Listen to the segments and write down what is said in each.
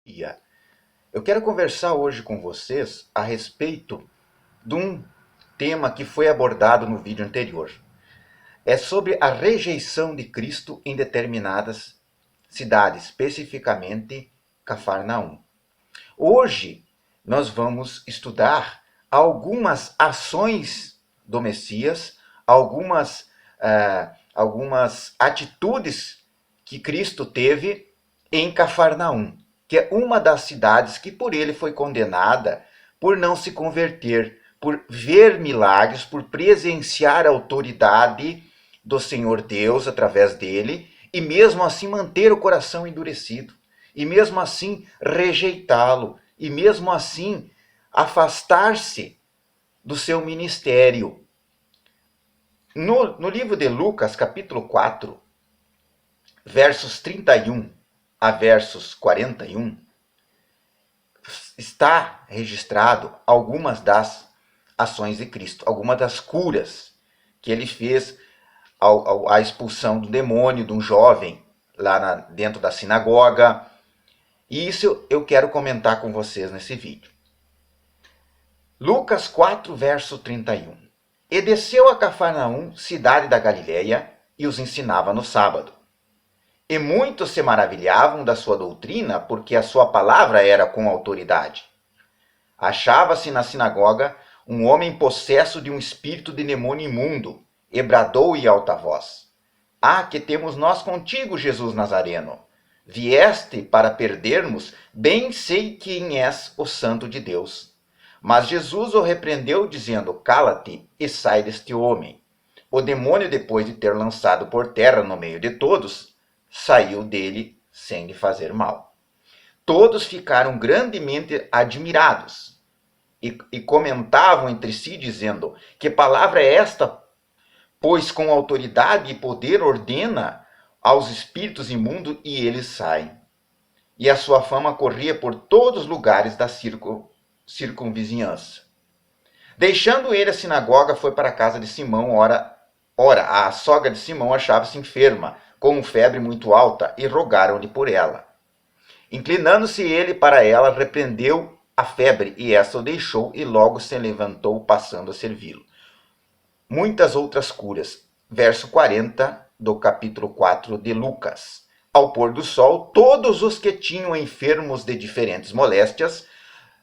Dia. Eu quero conversar hoje com vocês a respeito de um tema que foi abordado no vídeo anterior. É sobre a rejeição de Cristo em determinadas cidades, especificamente Cafarnaum. Hoje nós vamos estudar algumas ações do Messias, algumas atitudes que Cristo teve em Cafarnaum, que é uma das cidades que por ele foi condenada por não se converter, por ver milagres, por presenciar a autoridade do Senhor Deus através dele, e mesmo assim manter o coração endurecido, e mesmo assim rejeitá-lo, e mesmo assim afastar-se do seu ministério. No livro de Lucas, capítulo 4, versos 31 a versos 41, está registrado algumas das ações de Cristo, algumas das curas que ele fez, a expulsão do demônio de um jovem lá dentro da sinagoga. E isso eu quero comentar com vocês nesse vídeo. Lucas 4, verso 31. E desceu a Cafarnaum, cidade da Galileia, e os ensinava no sábado. E muitos se maravilhavam da sua doutrina, porque a sua palavra era com autoridade. Achava-se na sinagoga um homem possesso de um espírito de demônio imundo, e bradou em alta voz: Ah, que temos nós contigo, Jesus Nazareno? Vieste para perdermos? Bem sei quem és o Santo de Deus. Mas Jesus o repreendeu, dizendo: Cala-te e sai deste homem. O demônio, depois de ter lançado por terra no meio de todos, saiu dele sem lhe fazer mal. Todos ficaram grandemente admirados e comentavam entre si, dizendo: Que palavra é esta? Pois com autoridade e poder ordena aos espíritos imundos e eles saem. E a sua fama corria por todos os lugares da circunvizinhança. Deixando ele a sinagoga, foi para a casa de Simão. Ora, a sogra de Simão achava-se enferma, com febre muito alta, e rogaram-lhe por ela. Inclinando-se ele para ela, repreendeu a febre, e esta o deixou, e logo se levantou, passando a servi-lo. Muitas outras curas. Verso 40 do capítulo 4 de Lucas. Ao pôr do sol, todos os que tinham enfermos de diferentes moléstias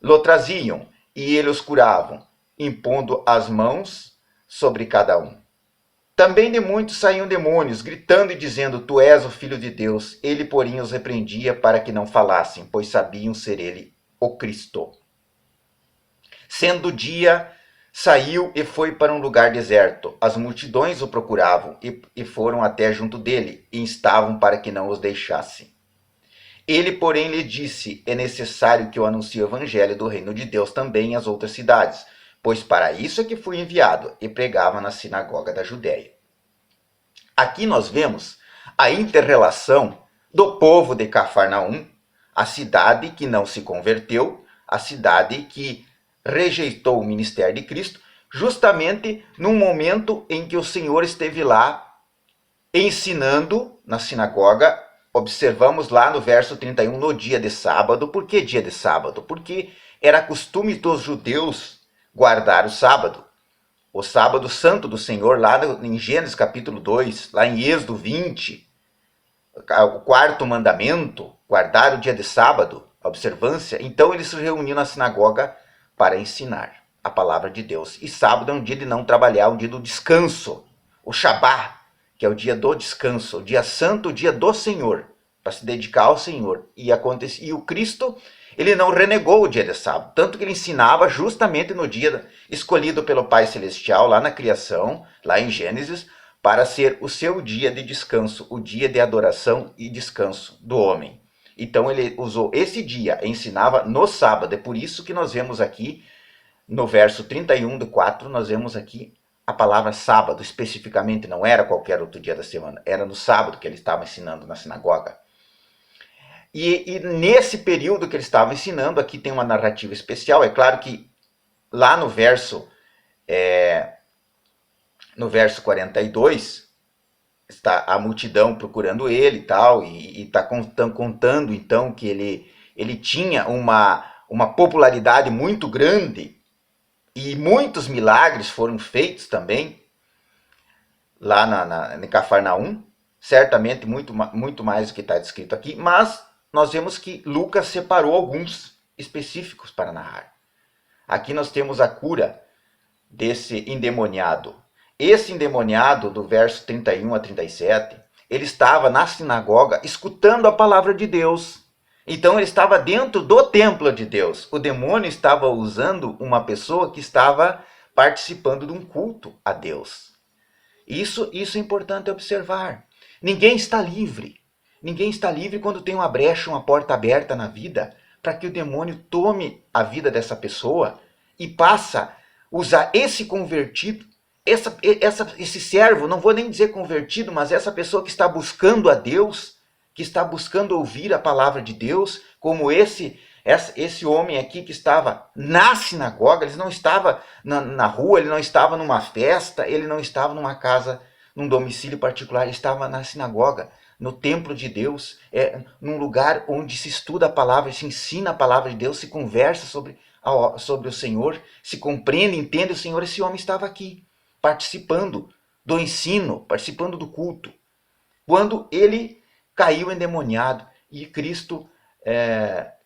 lo traziam, e ele os curavam, impondo as mãos sobre cada um. Também de muitos saíam demônios, gritando e dizendo: Tu és o Filho de Deus. Ele, porém, os repreendia para que não falassem, pois sabiam ser ele o Cristo. Sendo dia, saiu e foi para um lugar deserto. As multidões o procuravam e foram até junto dele, e instavam para que não os deixasse. Ele, porém, lhe disse: É necessário que eu anuncie o evangelho do reino de Deus também às outras cidades, pois para isso é que fui enviado, e pregava na sinagoga da Judéia. Aqui nós vemos a inter-relação do povo de Cafarnaum, a cidade que não se converteu, a cidade que rejeitou o ministério de Cristo, justamente num momento em que o Senhor esteve lá ensinando na sinagoga. Observamos lá no verso 31, no dia de sábado. Por que dia de sábado? Porque era costume dos judeus guardar o sábado santo do Senhor, lá em Gênesis capítulo 2, lá em Êxodo 20, o quarto mandamento, guardar o dia de sábado, a observância. Então eles se reuniam na sinagoga para ensinar a palavra de Deus. E sábado é um dia de não trabalhar, um dia do descanso, o Shabá, que é o dia do descanso, o dia santo, o dia do Senhor, para se dedicar ao Senhor. E o Cristo, ele não renegou o dia de sábado, tanto que ele ensinava justamente no dia escolhido pelo Pai Celestial, lá na criação, lá em Gênesis, para ser o seu dia de descanso, o dia de adoração e descanso do homem. Então ele usou esse dia, ensinava no sábado. É por isso que nós vemos aqui, no verso 31 do 4, nós vemos aqui a palavra sábado, especificamente. Não era qualquer outro dia da semana, era no sábado que ele estava ensinando na sinagoga. E nesse período que ele estava ensinando, aqui tem uma narrativa especial. É claro que lá no verso 42, está a multidão procurando ele e tal, e está contando então que ele ele tinha uma popularidade muito grande e muitos milagres foram feitos também lá em Cafarnaum, certamente muito mais do que está descrito aqui, mas nós vemos que Lucas separou alguns específicos para narrar. Aqui nós temos a cura desse endemoniado. Esse endemoniado, do verso 31 a 37, ele estava na sinagoga escutando a palavra de Deus. Então ele estava dentro do templo de Deus. O demônio estava usando uma pessoa que estava participando de um culto a Deus. Isso é importante observar. Ninguém está livre. Ninguém está livre quando tem uma brecha, uma porta aberta na vida, para que o demônio tome a vida dessa pessoa e passa a usar esse convertido, esse servo, não vou nem dizer convertido, mas essa pessoa que está buscando a Deus, que está buscando ouvir a palavra de Deus, como esse homem aqui que estava na sinagoga, ele não estava na rua, ele não estava numa festa, ele não estava numa casa, num domicílio particular, ele estava na sinagoga, no templo de Deus, num lugar onde se estuda a palavra, se ensina a palavra de Deus, se conversa sobre o Senhor, se compreende, entende o Senhor. Esse homem estava aqui, participando do ensino, participando do culto, quando ele caiu endemoniado e Cristo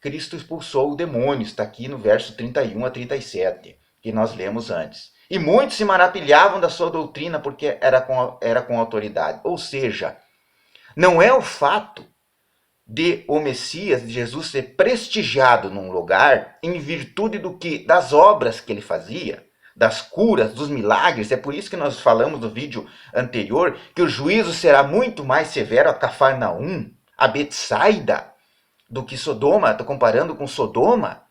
expulsou o demônio. Está aqui no verso 31 a 37, que nós lemos antes. E muitos se maravilhavam da sua doutrina, porque era com autoridade. Ou seja, não é o fato de o Messias, de Jesus, ser prestigiado num lugar em virtude das obras que ele fazia, das curas, dos milagres. É por isso que nós falamos no vídeo anterior que o juízo será muito mais severo a Cafarnaum, a Betsaida, do que Sodoma. Estou comparando com Sodoma,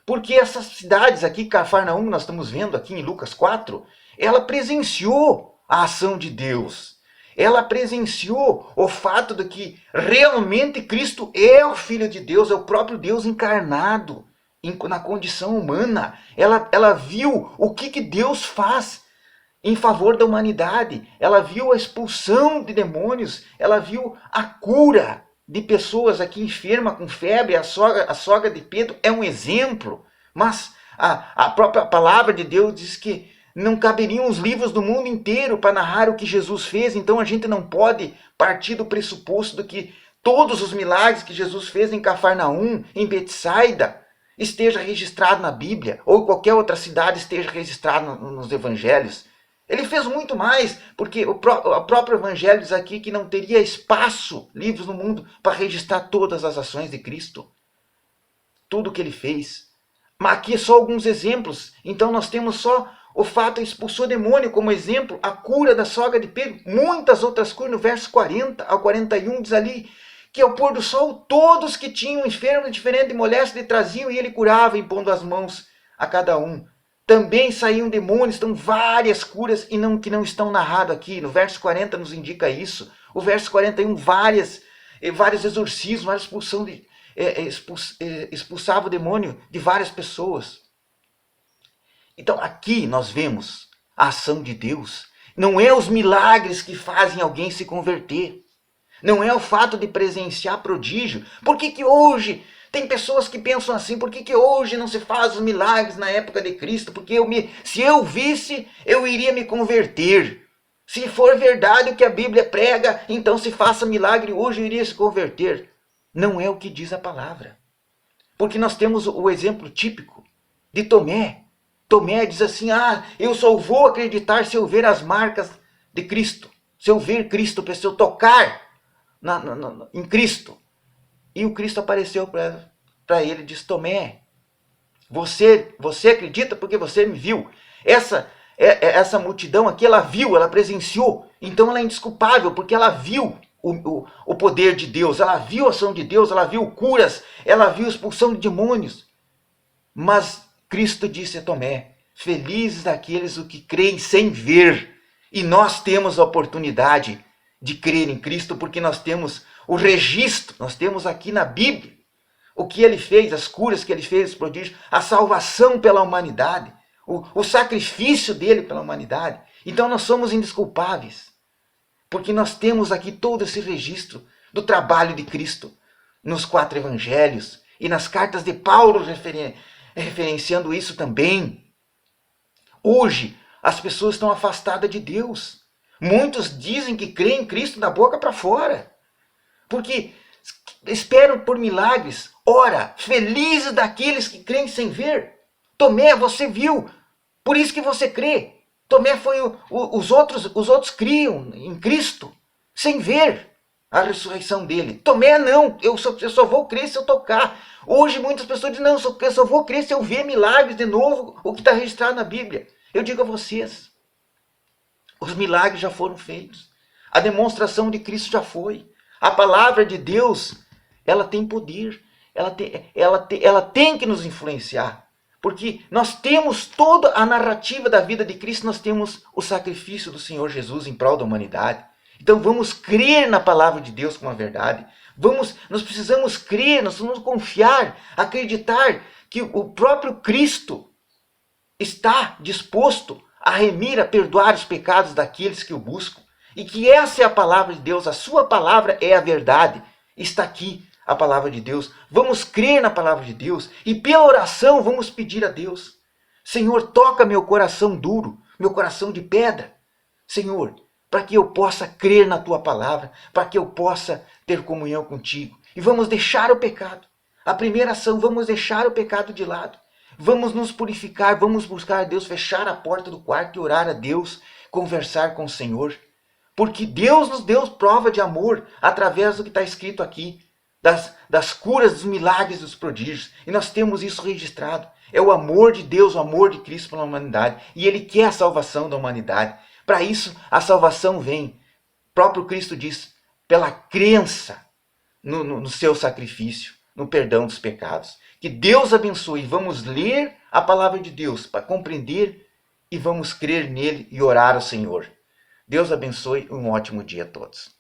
porque essas cidades aqui, Cafarnaum, nós estamos vendo aqui em Lucas 4, ela presenciou a ação de Deus. Ela presenciou o fato de que realmente Cristo é o Filho de Deus, é o próprio Deus encarnado na condição humana. Ela viu o que Deus faz em favor da humanidade. Ela viu a expulsão de demônios, ela viu a cura de pessoas aqui enfermas com febre. A sogra de Pedro é um exemplo, mas a própria palavra de Deus diz que não caberiam os livros do mundo inteiro para narrar o que Jesus fez. Então a gente não pode partir do pressuposto de que todos os milagres que Jesus fez em Cafarnaum, em Betsaida, esteja registrado na Bíblia, ou qualquer outra cidade esteja registrado nos evangelhos. Ele fez muito mais, porque o próprio evangelho diz aqui que não teria espaço, livros no mundo, para registrar todas as ações de Cristo. Tudo o que ele fez. Mas aqui só alguns exemplos. Então nós temos só o fato de expulsou demônio como exemplo, a cura da sogra de Pedro, muitas outras curas. No verso 40 ao 41 diz ali que ao pôr do sol todos que tinham enfermos diferentes de moléstia lhe traziam e ele curava, impondo as mãos a cada um. Também saíam demônios, estão várias curas que não estão narradas aqui. No verso 40 nos indica isso. O verso 41, vários exorcismos, várias expulsão expulsava o demônio de várias pessoas. Então aqui nós vemos a ação de Deus. Não é os milagres que fazem alguém se converter. Não é o fato de presenciar prodígio. Por que hoje tem pessoas que pensam assim? Por que hoje não se faz os milagres na época de Cristo? Porque se eu visse, eu iria me converter. Se for verdade o que a Bíblia prega, então se faça milagre hoje, eu iria se converter. Não é o que diz a palavra. Porque nós temos o exemplo típico de Tomé. Tomé diz assim, eu só vou acreditar se eu ver as marcas de Cristo. Se eu ver Cristo, se eu tocar em Cristo. E o Cristo apareceu para ele e disse, Tomé, você acredita porque você me viu. Essa multidão aqui, ela viu, ela presenciou. Então ela é indesculpável, porque ela viu o poder de Deus, ela viu a ação de Deus, ela viu curas, ela viu expulsão de demônios. Mas Cristo disse a Tomé, felizes aqueles que creem sem ver. E nós temos a oportunidade de crer em Cristo, porque nós temos o registro, nós temos aqui na Bíblia o que ele fez, as curas que ele fez, os prodígios, a salvação pela humanidade, o sacrifício dele pela humanidade. Então nós somos indesculpáveis, porque nós temos aqui todo esse registro do trabalho de Cristo nos 4 evangelhos, E nas cartas de Paulo referenciando isso também. Hoje, as pessoas estão afastadas de Deus. Muitos dizem que creem em Cristo da boca para fora. Porque esperam por milagres. Ora, felizes daqueles que creem sem ver. Tomé, você viu. Por isso que você crê. Tomé foi os outros criam em Cristo sem ver a ressurreição dele. Tomé não, eu só vou crer se eu tocar. Hoje muitas pessoas dizem, não, eu só vou crer se eu ver milagres de novo, o que está registrado na Bíblia. Eu digo a vocês, os milagres já foram feitos. A demonstração de Cristo já foi. A palavra de Deus, ela tem poder. Ela tem que nos influenciar. Porque nós temos toda a narrativa da vida de Cristo, nós temos o sacrifício do Senhor Jesus em prol da humanidade. Então vamos crer na palavra de Deus como a verdade. Nós precisamos crer, nós precisamos confiar, acreditar que o próprio Cristo está disposto a remir, a perdoar os pecados daqueles que o buscam. E que essa é a palavra de Deus, a sua palavra é a verdade. Está aqui a palavra de Deus. Vamos crer na palavra de Deus e pela oração vamos pedir a Deus. Senhor, toca meu coração duro, meu coração de pedra. Senhor, para que eu possa crer na tua palavra, para que eu possa ter comunhão contigo. E vamos deixar o pecado. A primeira ação, vamos deixar o pecado de lado. Vamos nos purificar, vamos buscar a Deus, fechar a porta do quarto e orar a Deus, conversar com o Senhor. Porque Deus nos deu prova de amor através do que está escrito aqui. Das curas, dos milagres, dos prodígios. E nós temos isso registrado. É o amor de Deus, o amor de Cristo pela humanidade. E Ele quer a salvação da humanidade. Para isso, a salvação vem. O próprio Cristo diz, pela crença no seu sacrifício, no perdão dos pecados. Que Deus abençoe. Vamos ler a palavra de Deus para compreender e vamos crer nele e orar ao Senhor. Deus abençoe, um ótimo dia a todos.